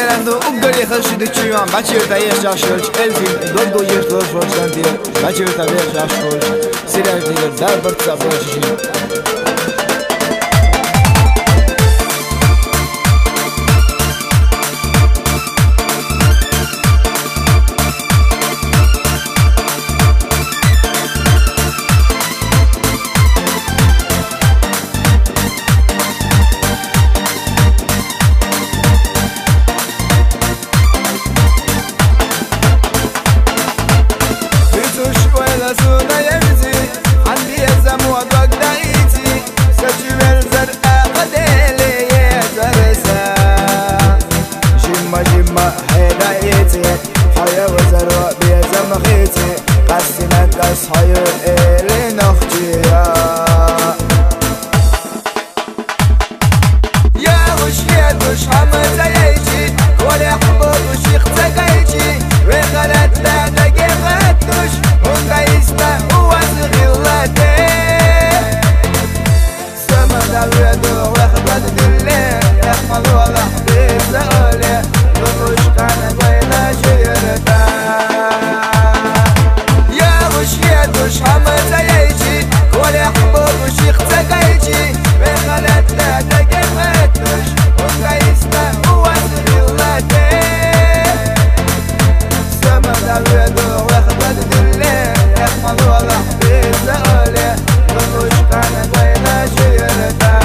Salerando uggoli khashid chiwan bachirta yashashol elfin doddo yeshtor forsanti bachirta yashashol sirajniga darbar tsaboshin صحيح إلي نختيا يا وش يدوش حمد زيجي ولا حبوب وش يختقيجي وغلت لا دقيقتوش ونقيسنا هو زغلتي سمد الويدو واخدت دلي يحمل ولا حبيب زغلي وش كان قيلة شيرتا مش حمد زيجي ولا حبوب وش يختقيجي وغلت لا دقيقتوش ونقيسنا هو زغلتي سمد الويدو واخدت دلي يحمل ولا حبيب زغلي وش كان قيلة شيرتا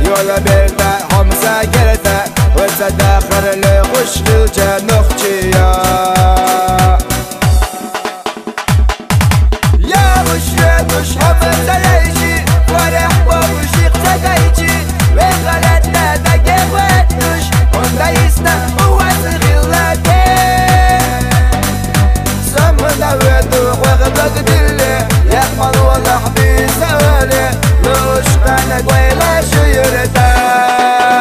يولا بيرتا حمسا قرتا وتداخر لغش الجنوختيا يا مش حمد زيجي ولا حبوب وش يختقيجي وغلت لا دقيقتوش ونقيسنا هو زغلتي سمد الويدو واخدت دلي يحمل ولا حبيب زغلي وش كان قويلة شيرتا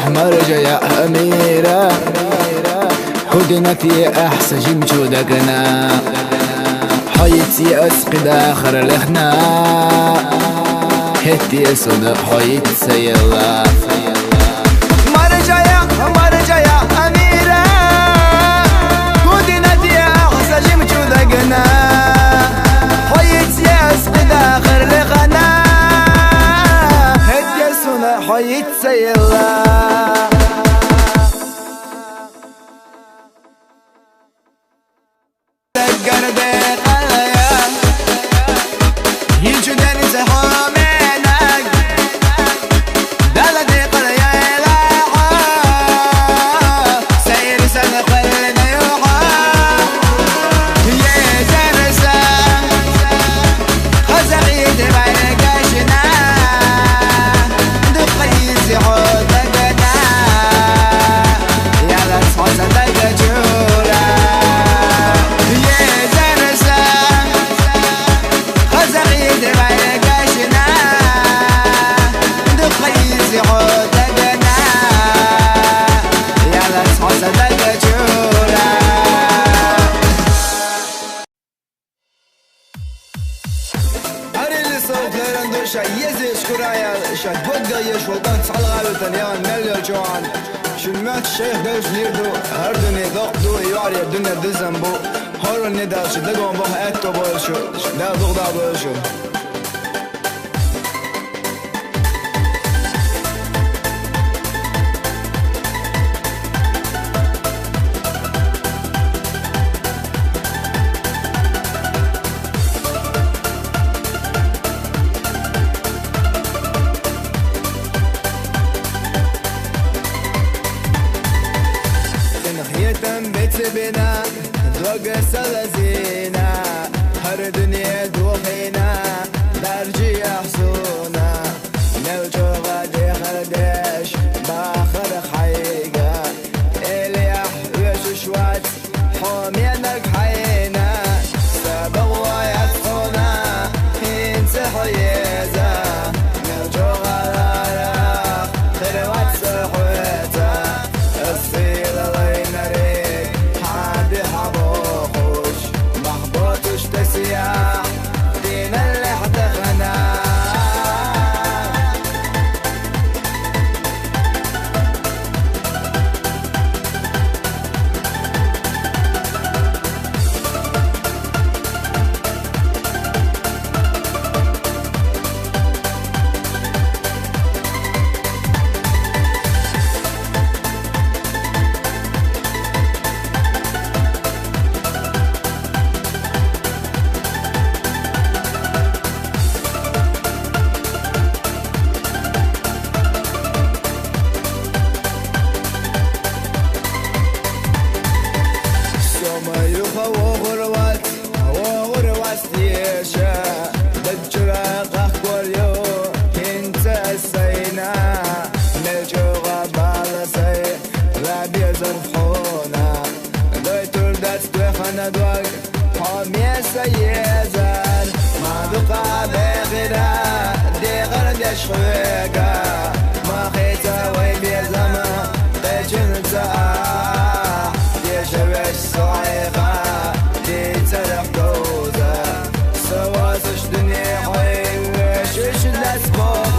مرجع أميرة هدنتي أحسج مجودكنا حيتي أسقد آخر لخنا هتي أسود حيت سيلا مرجع أميرة هدنتي أحسج مجودكنا حيتي أسقد آخر لخنا هتي أسود حيت سيلا سير سنة صدق جورا صوتلرن دوشا يزيش كرايا شاد بوغا يشولدان تصالغالو تنيان مليو جوان شلمات الشيخ دوش نيردو هردني ضغدو يواري الدنيا دزنبو هورو نداش دقون بوخ اتو بولشو دا ضغدا بولشو بنا ذوق السلازينا هر دنيا دوخينا درجي حسونا نلجو غادي خردش باخر حيقة اليح وشوشوات حومينك حينا سبق ويدخلنا ينسح يزا نلجو غادي خروات سحوتا الصيل تسياح دين اللي حدخنا وغروات ديشا بالجراق أخبر يو كنت السينا نلجو غبال سي رابي زرفونا دوي تردات دوخنا دوغ حامي سيزان ما بقى بغيرا دي غرد يشخويقا ما خيتا ويبي زمان قيجن تاع ديشوش صعيقا تلف دوزة سواسش دنيا حي وشش الأسباب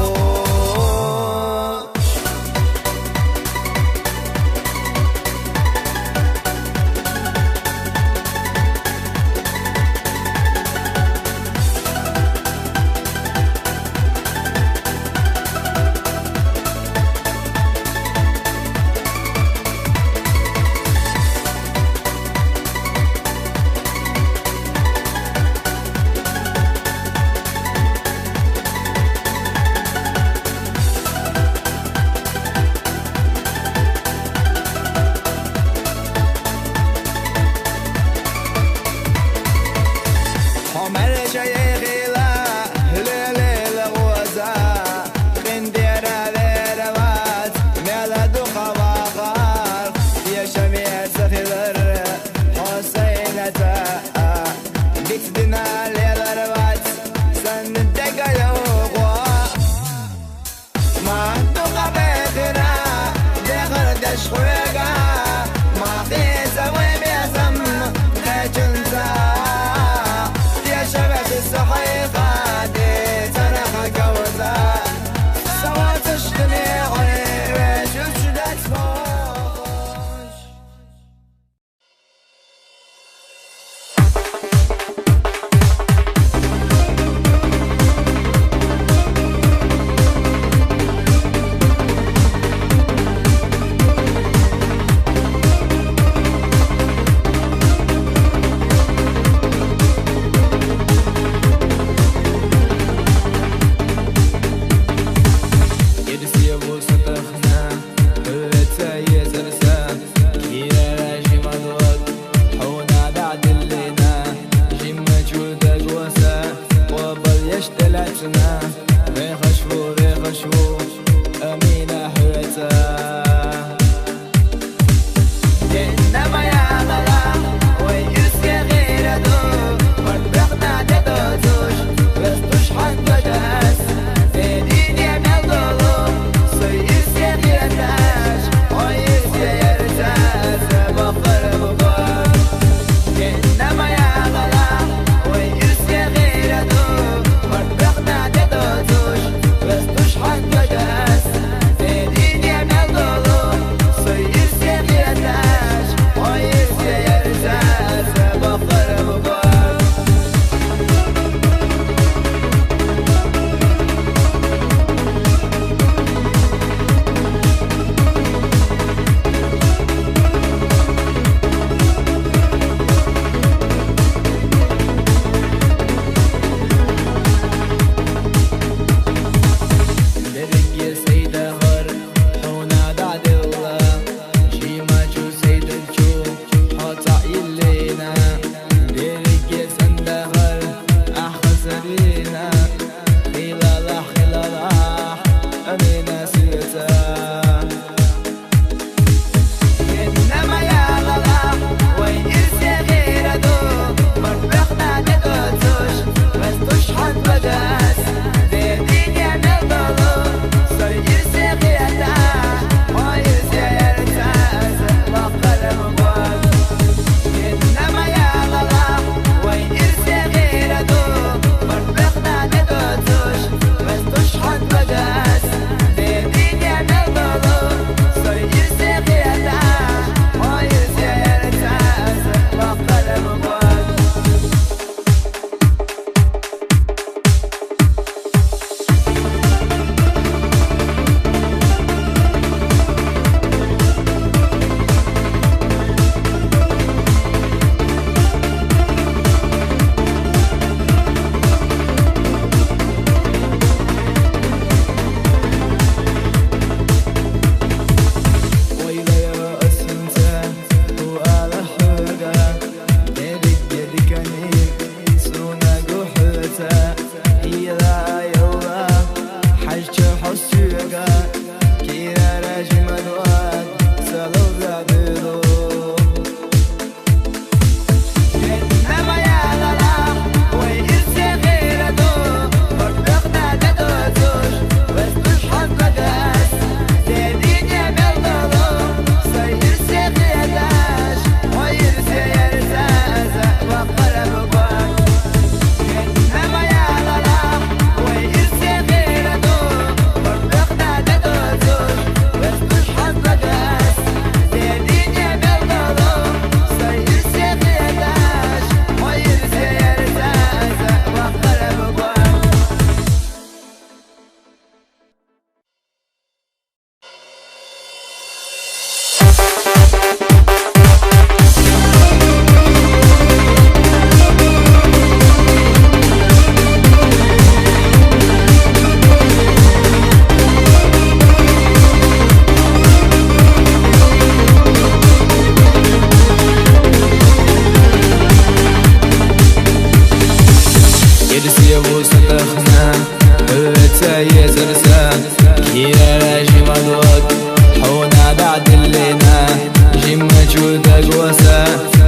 قوسه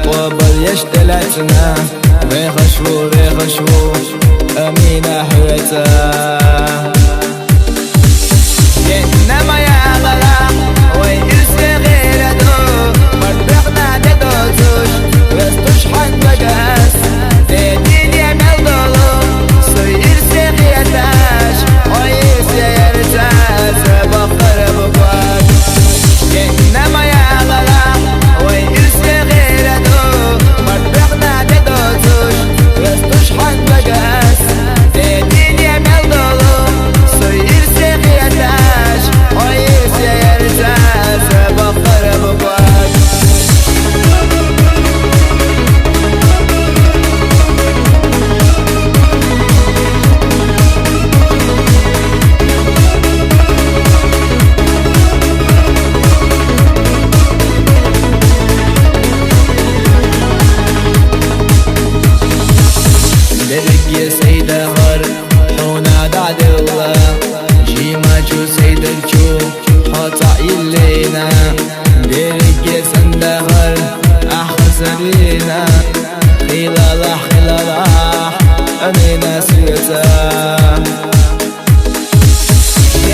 وبل يشتلتنا بيخشفو أمينة حويته إنما يا غلا ويرسي غير دو مربقنا تدوتوش وستشحن بقاس تدين يعمل ضلو سيرسي غيتاش ويرسي يرتاز بخر بقواك إنما يا غلا ويرسي غير دو مربقنا تدوتوش وستشحن بقاس تدين يعمل ضلو سيرسي غيتاش ويرسي يرتاز بخر بقواك درق سيد هر حونا دعد الله جيما جو سيد الجو حطع يلينا درق سند هر أحسبينا خلاله أمينا سيتا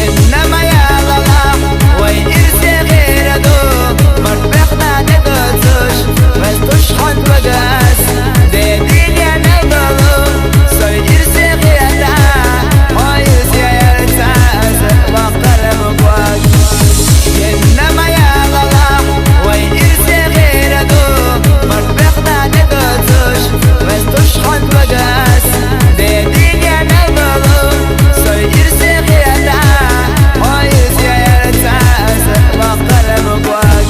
إنما يا الله ويرسي غير دو مربقنا تدوتوش وستشحن بقاس دين يعمل ضلو سيرسي غيتا ويرسي يرتاز بقر بقواك إنما يا الله ويرسي غير دو مربقنا تدوتوش وستشحن بقاس دين يعمل ضلو سيرسي غيتا ويرسي يرتاز بقر بقواك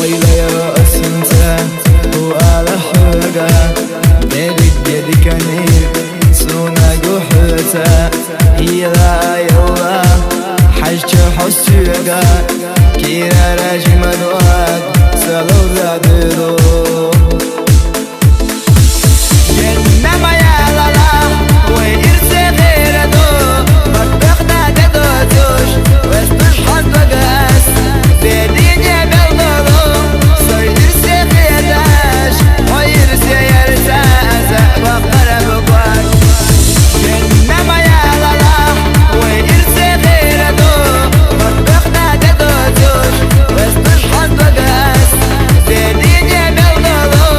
ويلا يا رأس انت وعلى حرقة ديرك ديرك عنيك سونا قحوته يلا يلا حجة حسيقة كيرا راجي مدوات سلو ذادرو إنما يا لالا ويرسي غير دو مربقنا تدوتوش وستشحن بقاس دين يعمل ضلو سيرسي غيتاش ويرسي يرتاز بقر بقواك إنما يا لالا ويرسي غير دو مربقنا تدوتوش وستشحن بقاس دين يعمل ضلو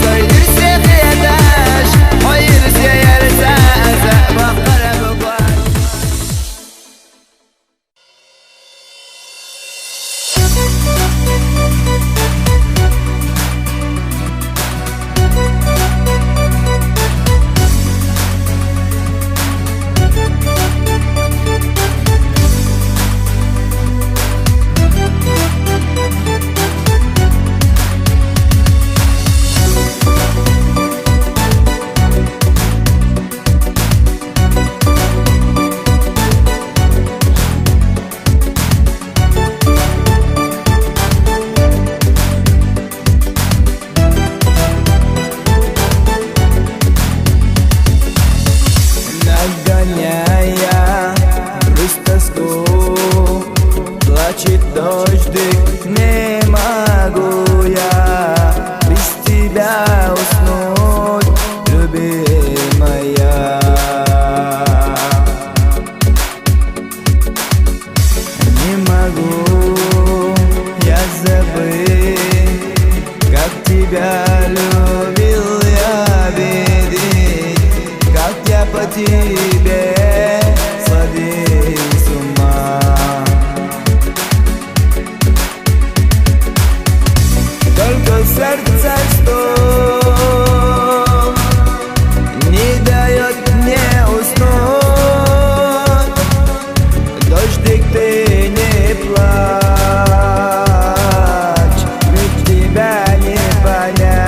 سيرسي غيتاش ويرسي يرتاز بقر بقواك Плачет дождик, не могу я без тебя уснуть, любимая. Не могу я забыть, как тебя любил я, видеть, как я по тебе сходил с ума. Только сердце стук не дает мне уснуть. Дождик, ты не плачь, ведь тебя не понять.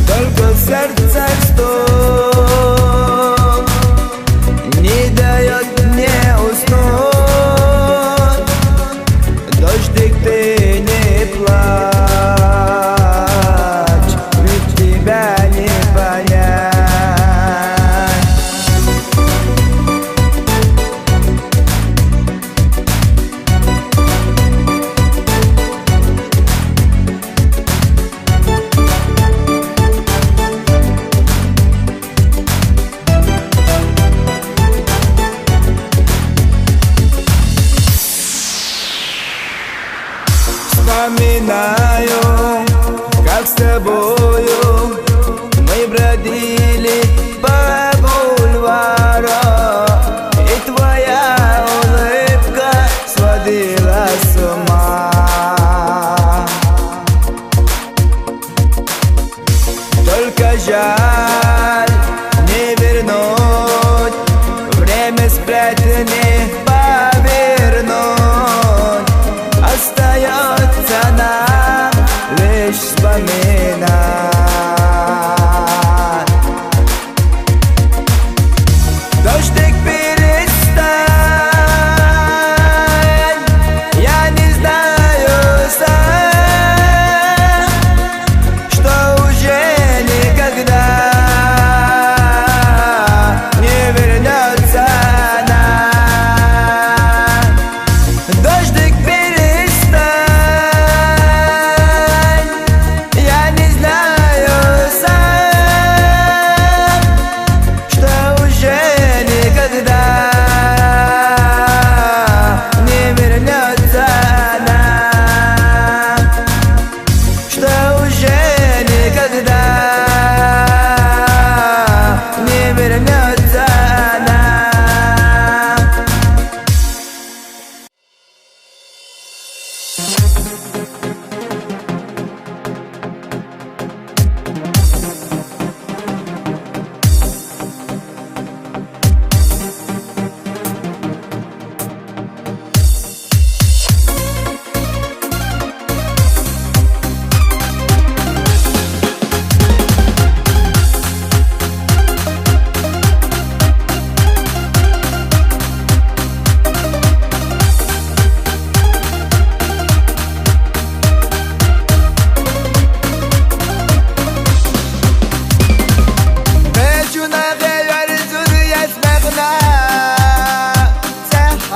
Только сердце стук зміни по бульвару, і твоя улыбка сводила з ума. Только жаль не вернуть, время вспять не повернуть. Остается нам лишь вспоминать. Дождик, перестань, я не знаю сам, что уже никогда не вернется нам. Дождик, перестань, я не знаю сам, что уже никогда не вернется нам, что уже никогда не вернется нам.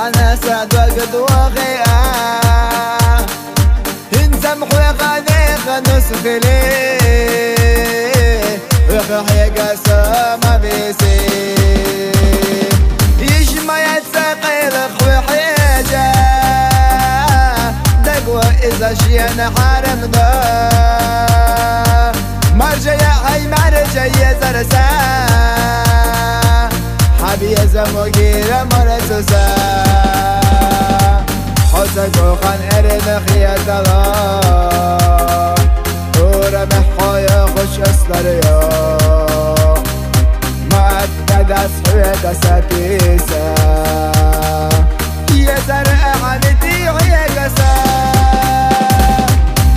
أنا سعد وقد وغيا انزم حقاني خنسخ لي وخحي قسم بيسي يجمع يتسقيل خوي حيجا دقوة إذا شينا حارم ذا مرجع يا حي مرجع يا زرسا حبي زموغير مرسوسا حسك وخان ارن خيات الله ورمح خويا خوش اسلريا ما اتدس حوية ساتيسا يا زرع عنتي ويا قسا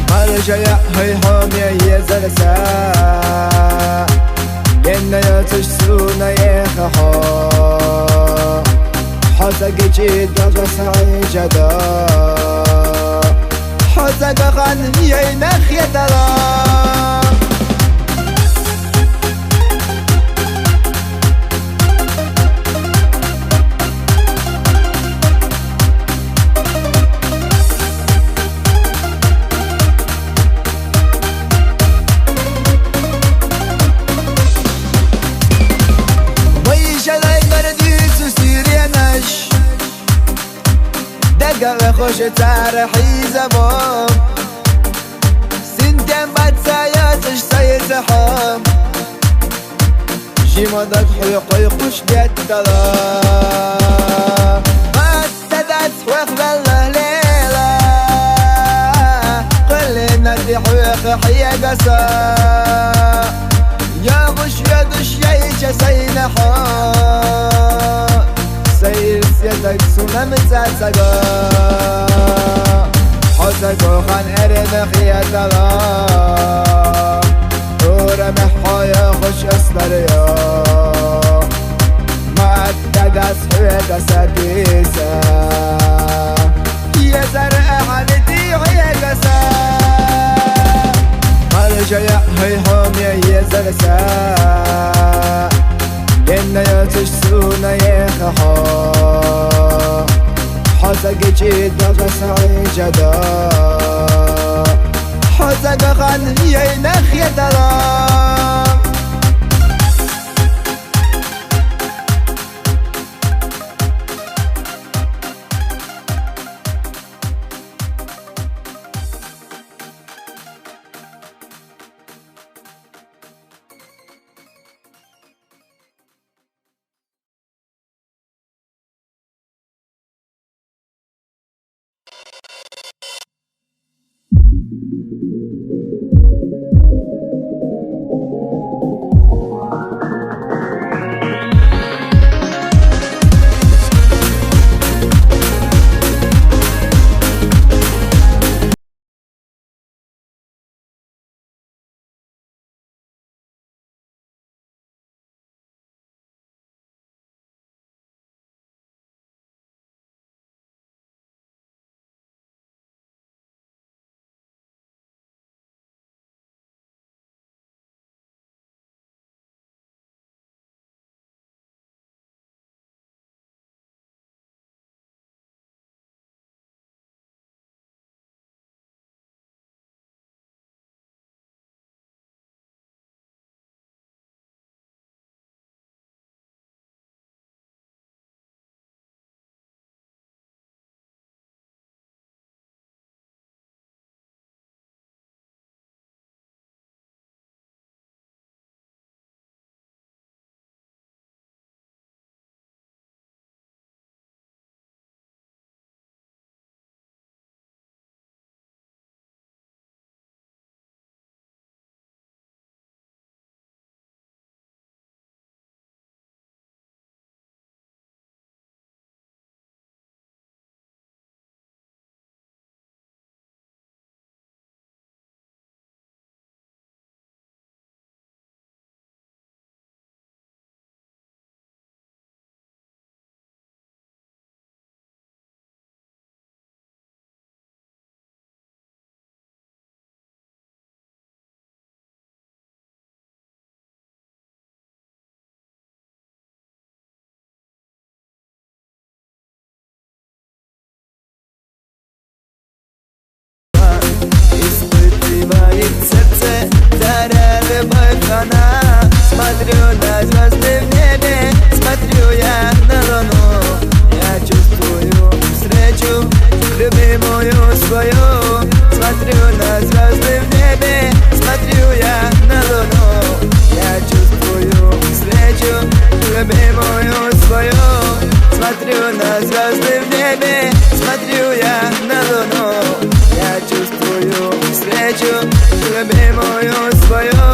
مرجع يا هي حومي يا زرسا ينا يتشسونا يخخو حسك جيد وصعي جدا حسك غن ينخ يتلا دقا خوش تارحي زبون سنتين بعد ساياتش سيزحم جي مدد حيقي خوش بيت دلا ما استدعت حويق بالله ليلة قلنا دي حويق حيا قسا يا غش يا دش يا إيجا سينحا سير سيادك سونا متساسقا حسك وخان ارن خيات الله ورمح خويا خوش اسلريا ما اتدس حوية ساتيسا يا زرع عنتي ويا قسا مرجع يا هي حومي يا زرسا ينا يتشسونا يخخو حسك جيد وصعي جدا حسك غن ينخ يتلا Сердце заря любовь она. Смотрю на звезды в небе, смотрю я на луну. Я чувствую встречу, любимую свою. Смотрю на звезды в небе, смотрю я на луну. Я чувствую встречу, любимую свою. Смотрю на звезды в небе, смотрю я на луну. Я чувствую встречу, любимую свою.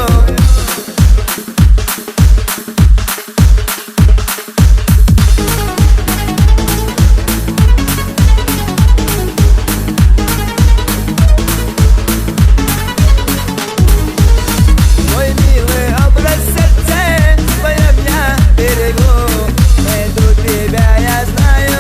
Мой милый образ сердца, в твоем я берегу. Найду тебя, я знаю,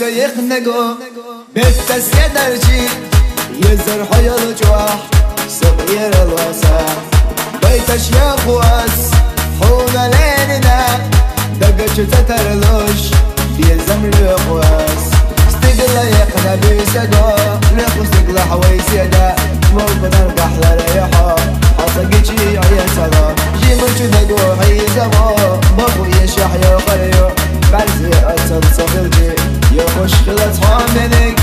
يخنقو بالتس يدرجي يزر حيل جواح صغير الوسع بيتش يا خواس حونا ليننا دقش تترلوش يلزم الخواس استقلا يقنا بيسقو لخو استقلا حويسي دا ممكن ارقح لريحو حصقيشي عيا سلام جي منشو دقو حيزمو بابو يشح يوقريو بعزي أسر صغيرجي يخش خلص حامنك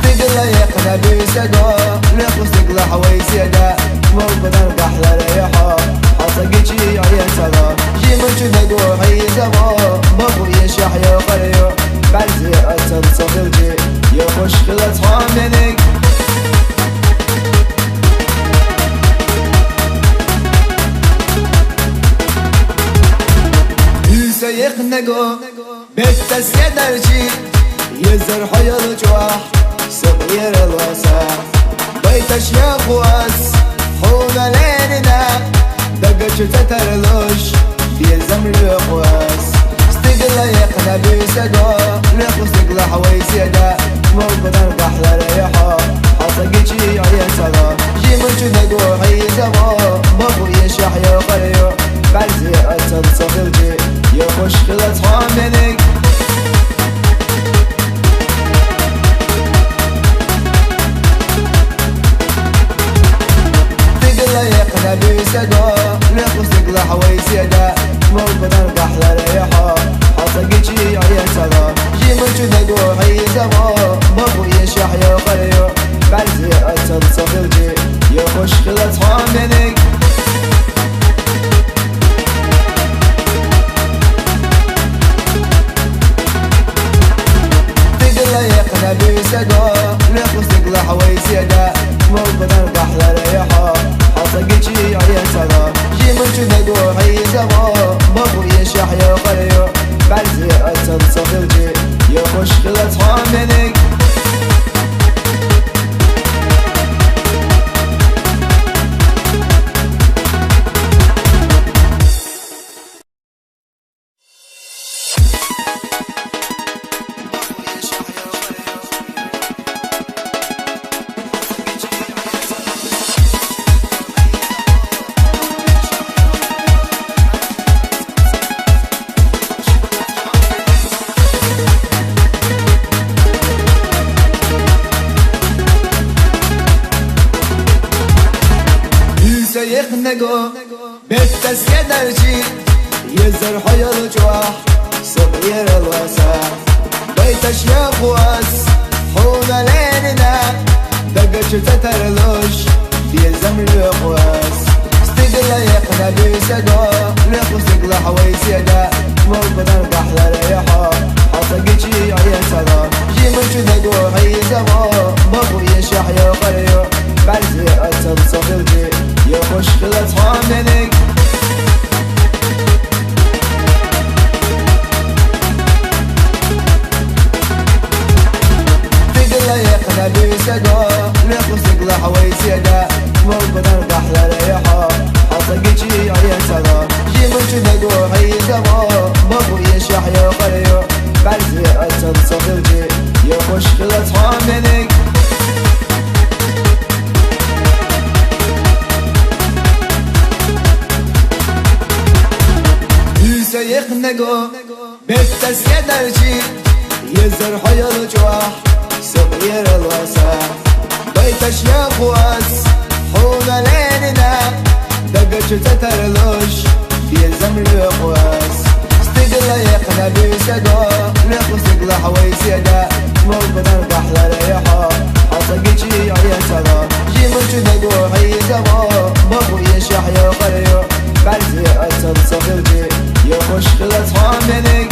تقلا يقنا بيسقو لخو استقلا حويسي دا ممكن ارقح لريحو حصقيشي عيا سلام جي منشو دقو حيزمو بابو يشح يوقريو بعزي أسر صغيرجي يخش خلص حامنك يخنقو بالتس يدرجي يزر حيل جواح صغير الوسع بيتش يا خواس حونا ليننا دقش تترلوش يلزم الخواس استقلا يقنا بيسقو لخو استقلا حويسي دا ممكن ارقح لريحو حصقيشي عيا سلام جي منشو دقو حيزمو بابو يشح يوقريو بعزي أسر صغيرجي يخش خلص حامنك تقلا يقنا بيسقو لخو استقلا حويسي دا ممكن ارقح لريحو حصقيشي عيا سلام جي منشو دقو حيزمو بابو يشح يوقريو بعزي أسر صغيرجي يخش خلص حامنك يقنا بيسقو لخو استقلا حويسي دا ممكن ارقح لريحو حصقيشي عيا سلام جي منشو دقو حيزمو بابو يشح يوقريو بعزي أسر صغيرجي يخش خلص حامنك يخنقو بالتس يدرجي يزر حيل جواح صغير الوسع بيتش يا خواس حونا ليننا دقش تترلوش يلزم الخواس استقلا يقنا بيسقو لخو استقلا حويسي دا ممكن ارقح لريحو حصقيشي عيا سلام جي منشو دقو حيزمو بابو يشح يوقريو بعزي أسر صغيرجي يخش خلص حامنك تقلا يقنا بيسقو لخو استقلا حويسي دا ممكن ارقح لريحو حصقيشي عيا سلام جي منشو دقو حيزمو بابو يشح يوقريو بعزي أسر صغيرجي يخش خلص حامنك يخنقو بالتس يدرجي يزر حيل جواح صغير الوسع بيتش يا خواس حونا ليننا دقش تترلوش يلزم الخواس استقلا يقنا بيسقو لخو استقلا حويسي دا ممكن ارقح لريحو حصقيشي عيا سلام جي منشو دقو حيزمو بابو يشح يوقريو بعزي أسر صغيرجي يخش خلص حامنك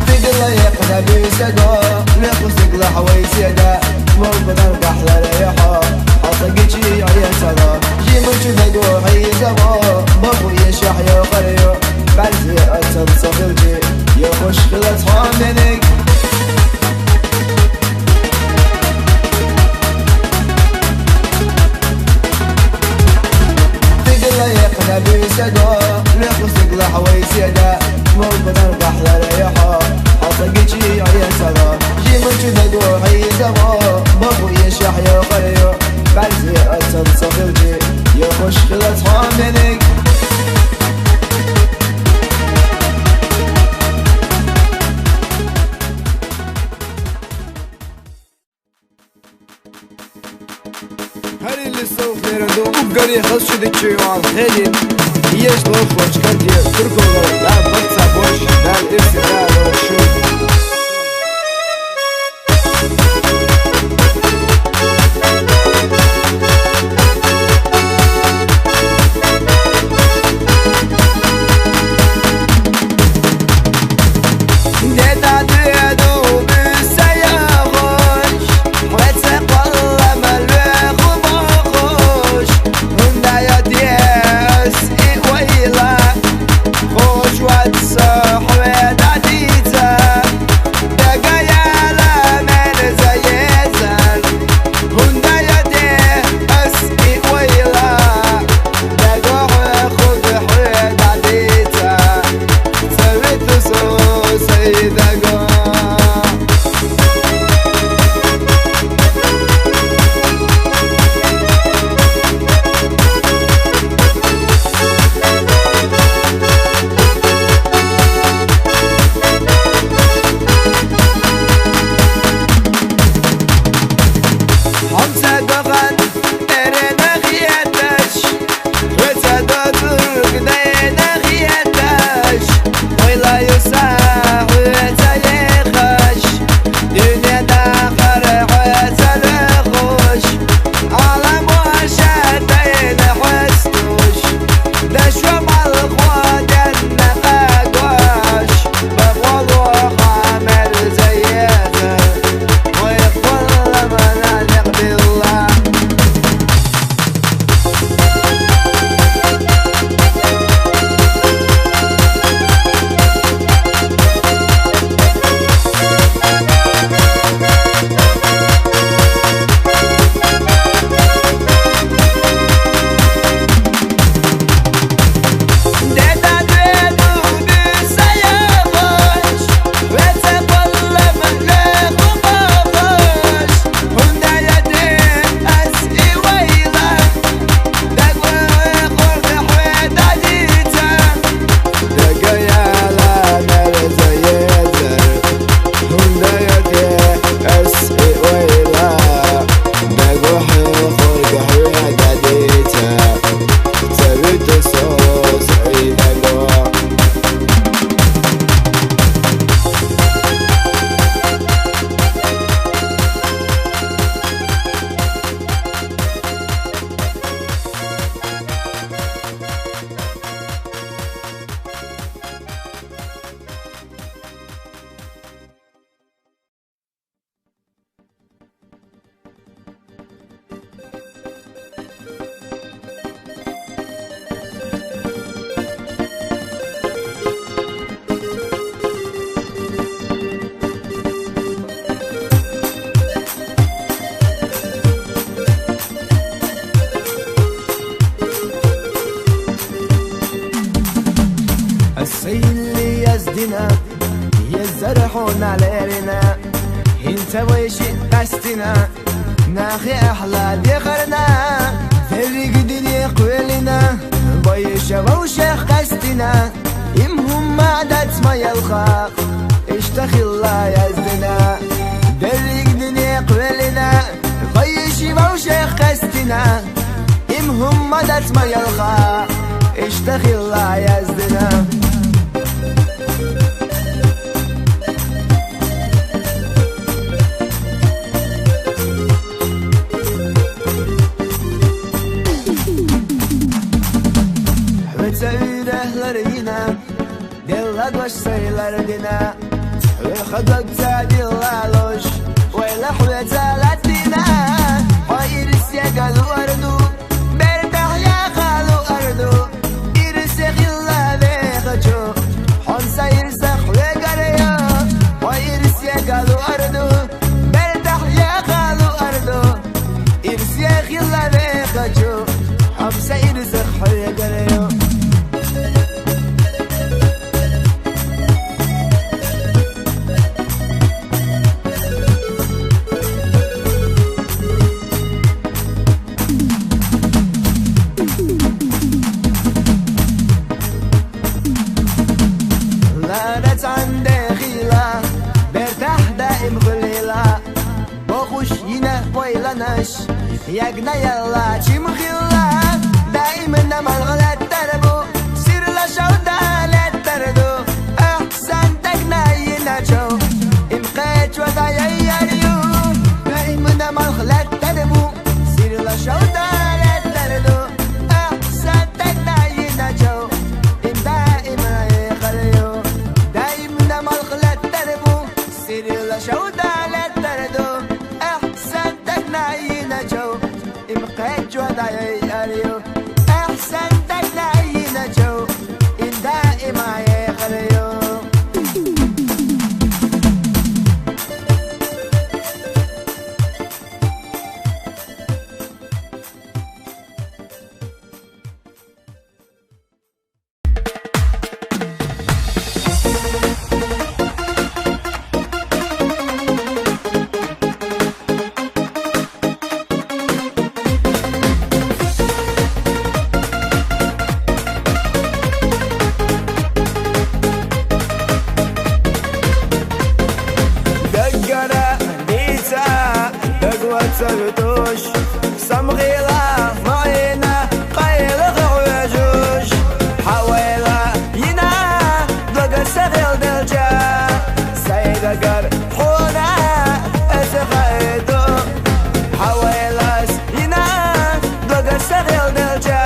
تقلا يقنا بيسقو لخو استقلا حويسي دا ممكن ارقح لريحو حصقيشي عيا سلام جي منشو دقو حيزمو بابو يشح يوقريو بعزي أسر صغيرجي يخش خلص حامنك صدا جيمن شدق وحيدما بابو يشح يا خيو بعزي أتن صغيرجي يا مشكلة حامنك هل اللي سوف يردو وقري خص شدك شيوان خيلين يش ضوف وش كدير تركو لا بطسع بوش لا الإرسي لا وشوف اللي يزدنا يزرحون علينا انت ويشي قستنا ناخي احلى ديخرنا فرق دنيا قويلنا بيشا وشيخ قستنا امهم معدت ما يلخاق اشتخي الله يزدنا درق دنيا قويلنا بيشي وشيخ قستنا امهم مدت ما يلخاق اشتخي الله يزدنا Söylerlerine Dilla doş söylerine Khadwak dilla loş Wayla hweta latina Hayır siyagalu ardu Berdah ya khalu ardu İrsek illa beğacu Hansa irsek ve gareya Hayır siyagalu ardu Berdah ya khalu ardu İrsek illa beğacu Hansa irsek ve gareya غنش يقنا يلا تي مخيلا دائما ما الغلط تربو سير لا شودا لا تردو احسن تقناينا جو امقيت وضعي يريو دائما ما الغلط تربو سير لا شودا لا تردو احسن تقناينا جو دائما يخليو دائما ما الغلط تربو سير لا شودا لا تردو احسن تقناينا جو امقيت وضعي يريو احسن تقناينا جو دائما يخليو سرتوش سمغيلة معينا قيلة غوجوش حويلة ينا دقر سغيل دلجا سيدة قر خونا اسغيدو حويلة ينا دقر سغيل دلجا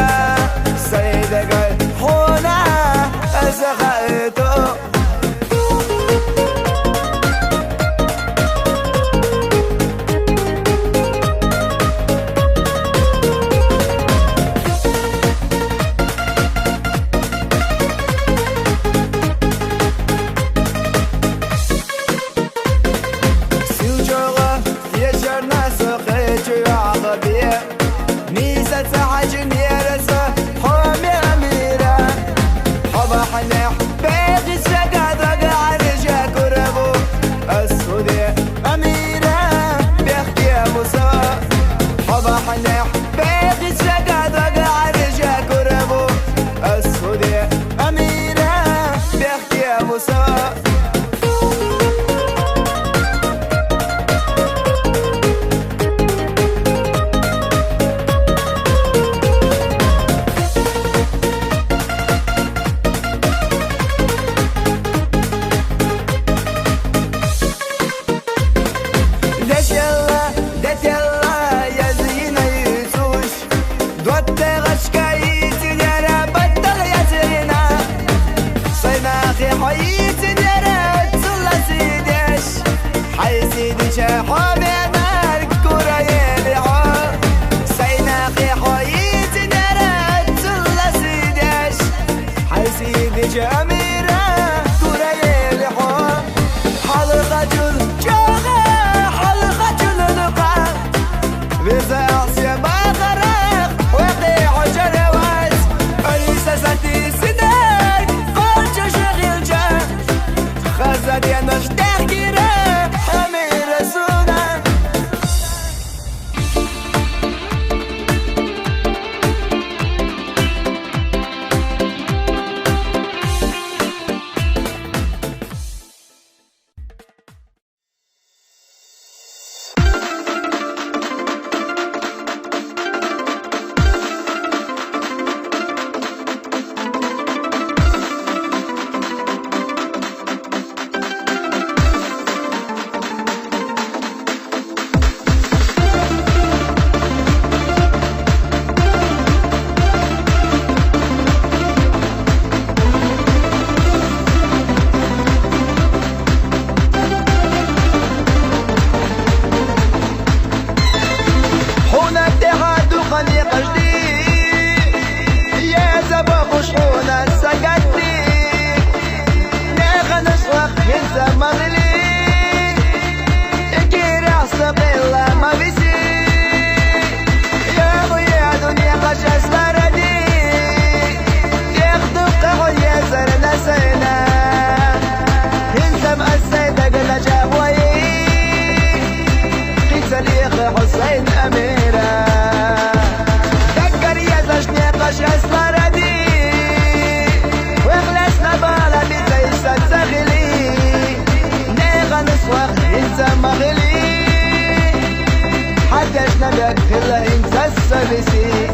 سيدة قر خونا اسغيدو حتى شنبك كله انت السبسي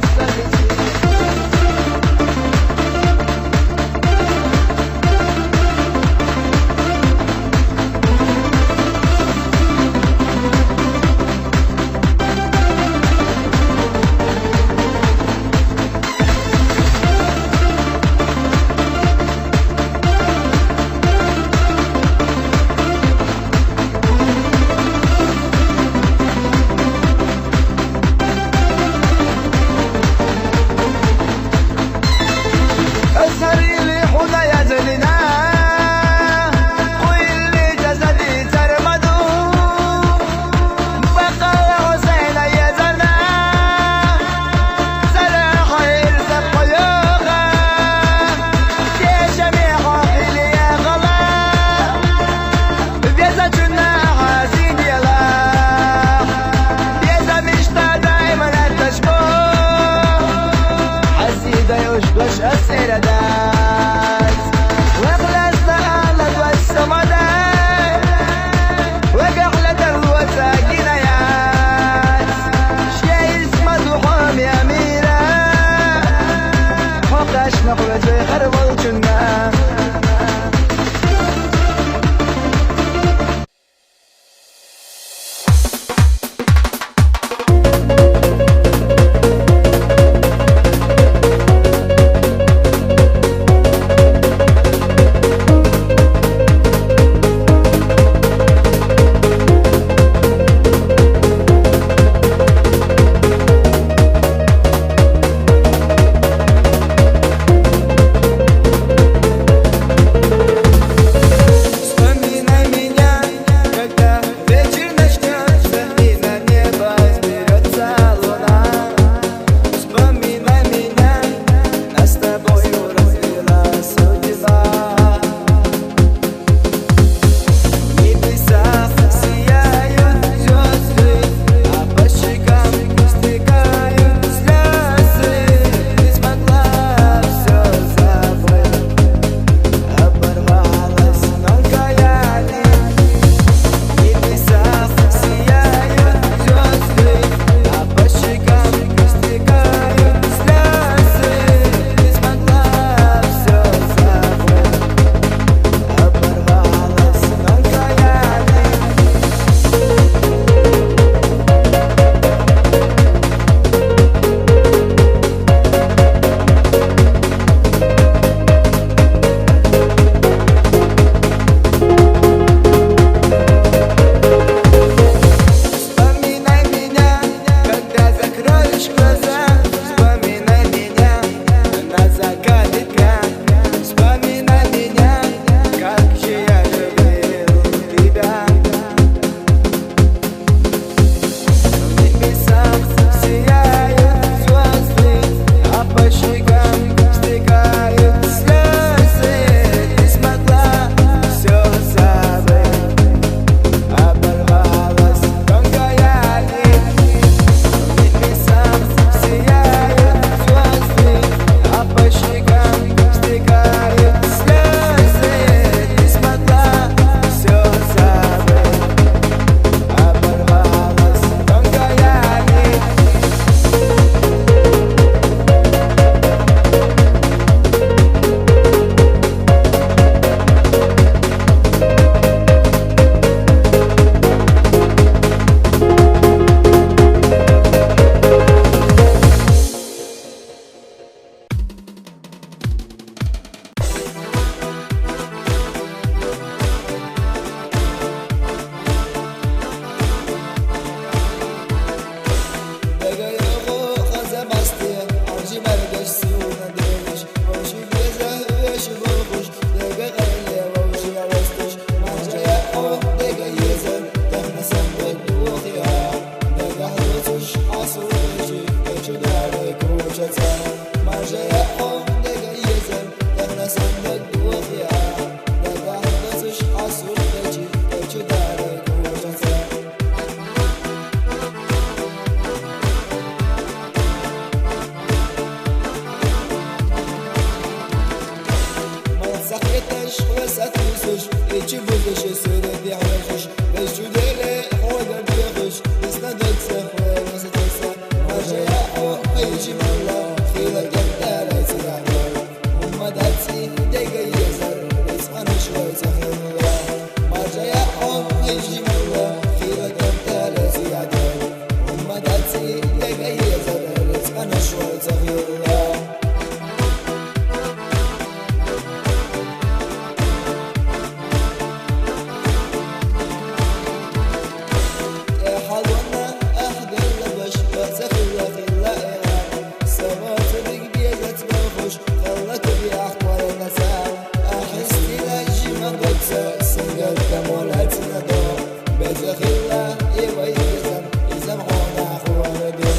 بزخيلة يويزم يزمعونا خوردو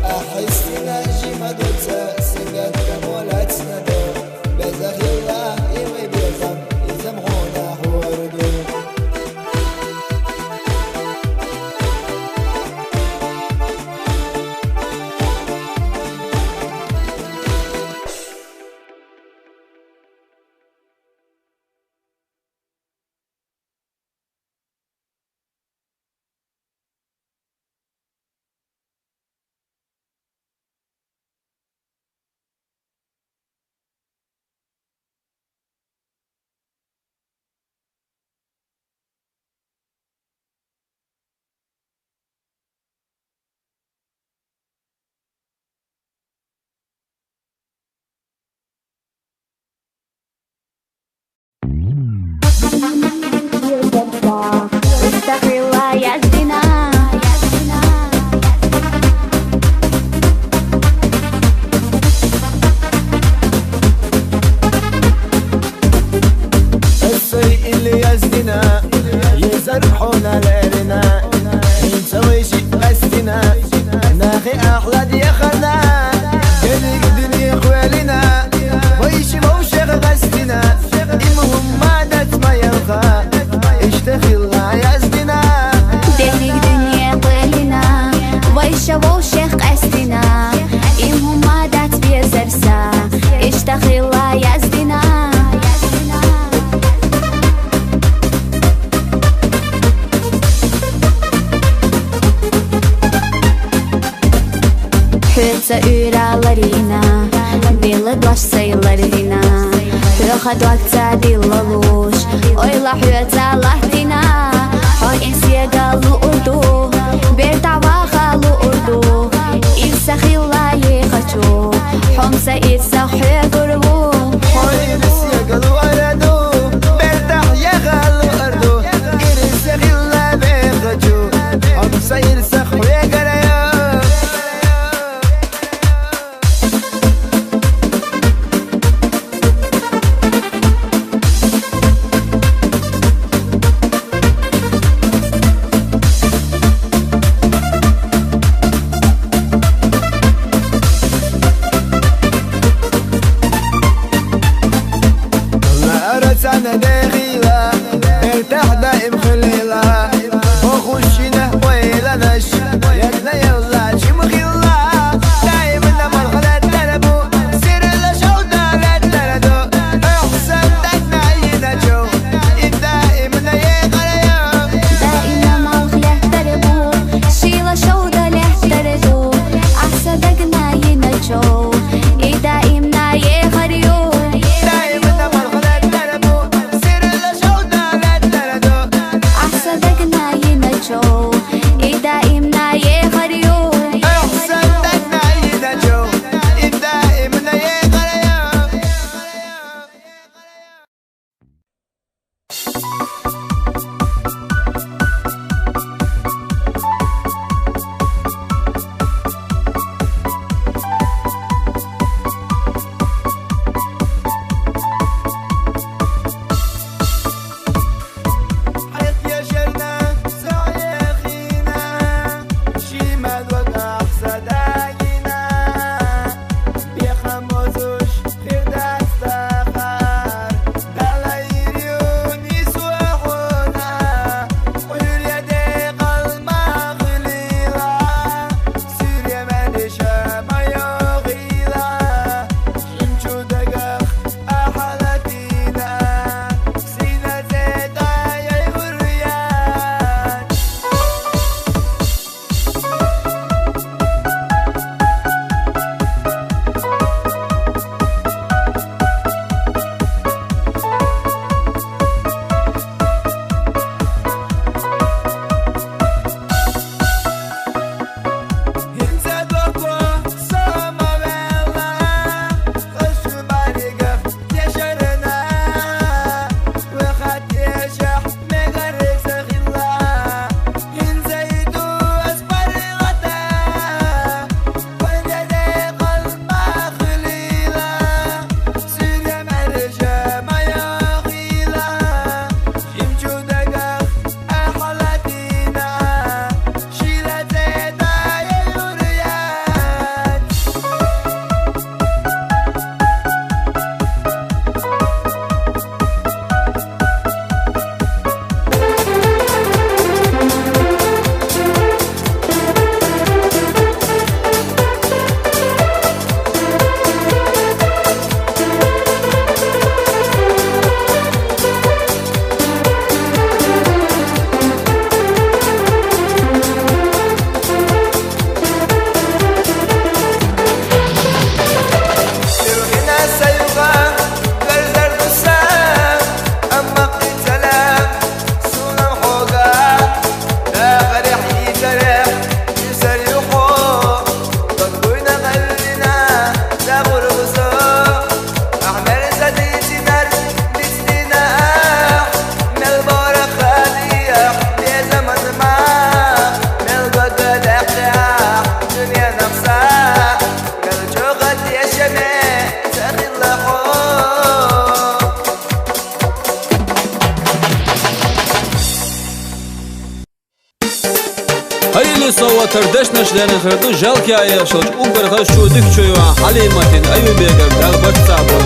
أحسنا جيما دوتا سنجد كمولات سندو بزخيلة يويزم يزمعونا خوردو استغفر يا زنا السيء اللي يزدنا يزرحونا ليلنا نسوي شي قسدنا ناخي احلى ديخنا قلق دنيا خوالنا ويشي موشي غسدنا المهم ما دت ما يلقى اشتخي الله يزدنا دلك دنيا قلنا ويشوو شيخ قسدنا إمهم ما دات بيزرسا اشتغل الله يزدنا Hütsa üralarina Dili baş sayılarina Hüha duakta dillaluş Oyla hütsa lahtina Hoy ensiye galu urdu Bir dava galu urdu İlsa khillaye khachu Homsa ilsa hügurvu ويرس يقلو أردو برتاح يغلو أردو إرس غلا بيغجو أمسا يرسخ ويقريو أنا داخلة ارتاح دائم خليلة وخشنا ويلنش يدنا يلا شمخيلة دائما مرحلة تلبو سير الشوطة لا تلدو احسن دنا ينجو دائما يغريو دائما مرحلة تلبو شيلة شودة له تردو أحسن دقنا ينجو دائما يغريو صدقنا ينجو دائما يغريو احسن دنا ينجو دائما يغريو حيط يا جرنا ساعة يا أخي Hayli sova tırdeş neşlerini hırdı jalki ayı şılç Uğurha şuduk çoyuan Halimatin Ayubegar dalbat sabır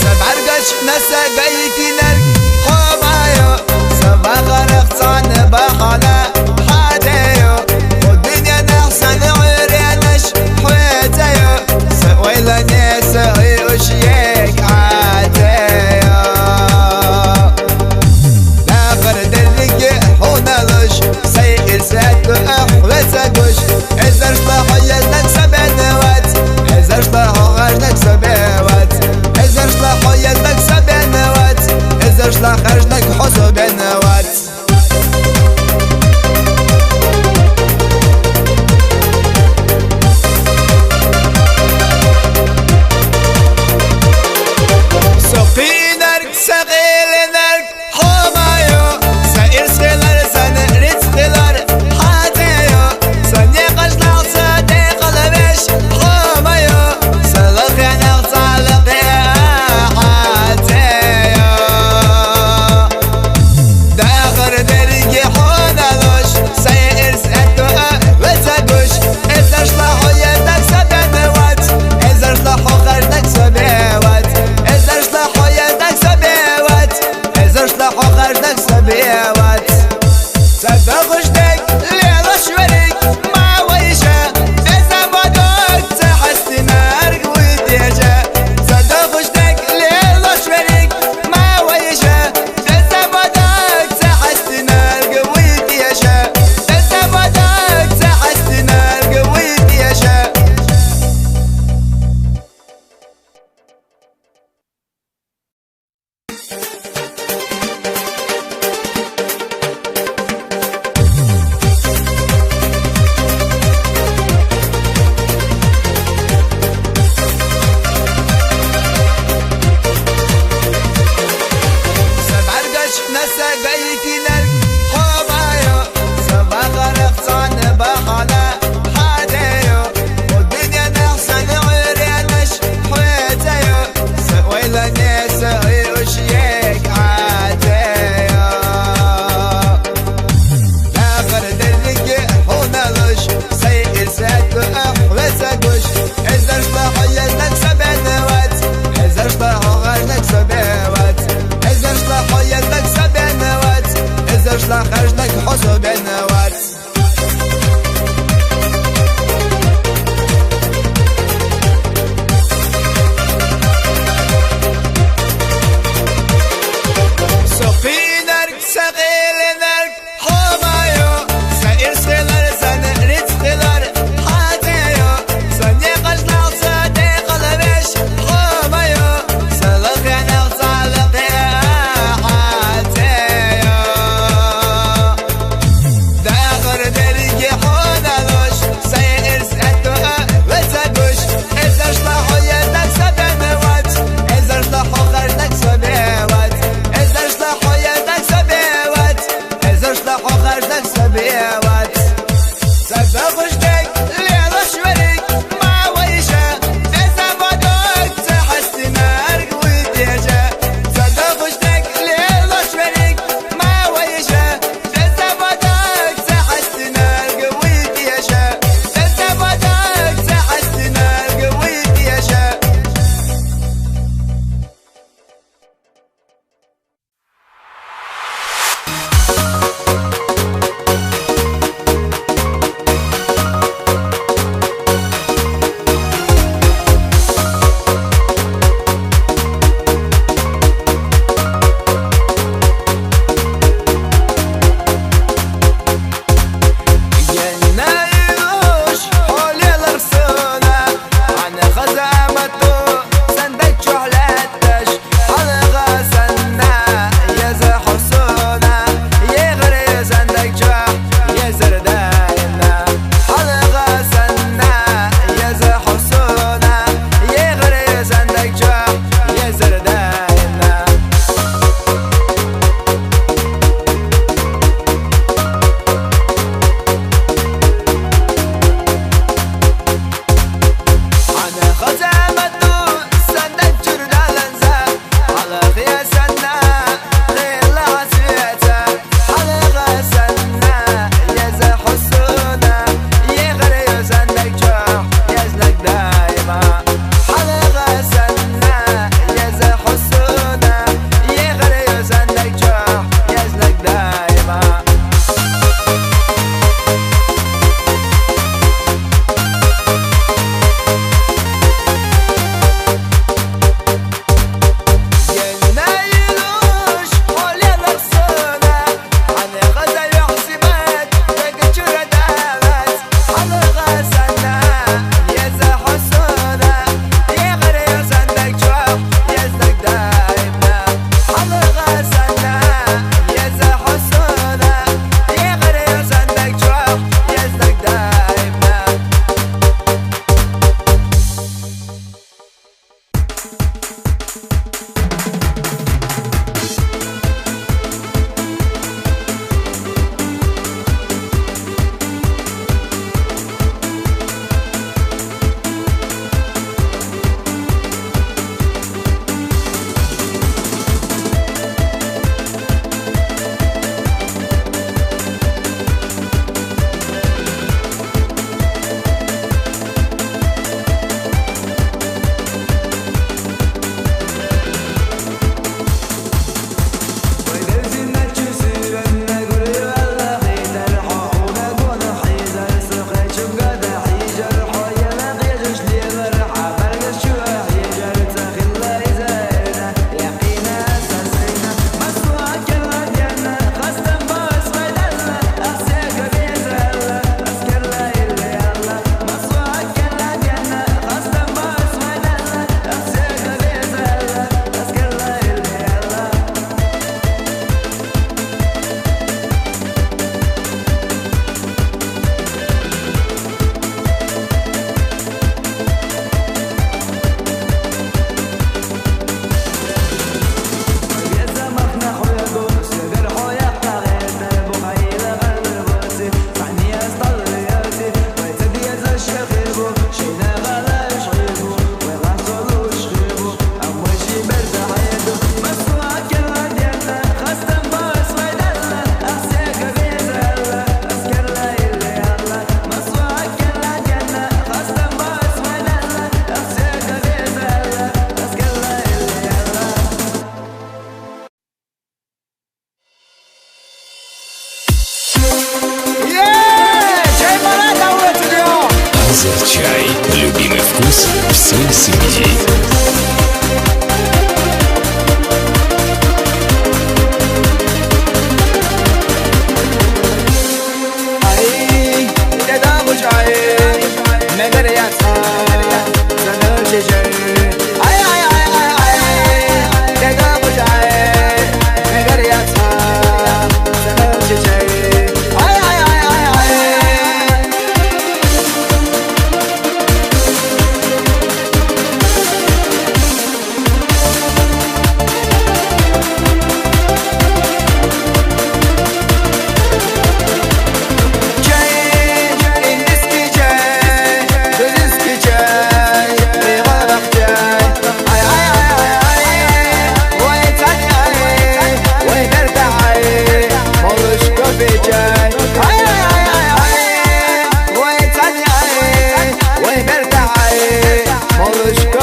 سبعرقش نسا قيتنا خمايو سبع غرق صان بحالا حاديو والدنيا نحسن عريانش حويتيو سويلا نيسا وشيك عاديو لا فرد اللي هنا لش سيئر سات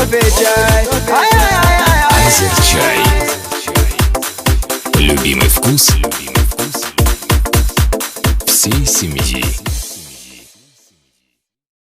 кофе, чай. Азерчай. Любимый вкус всей семьи.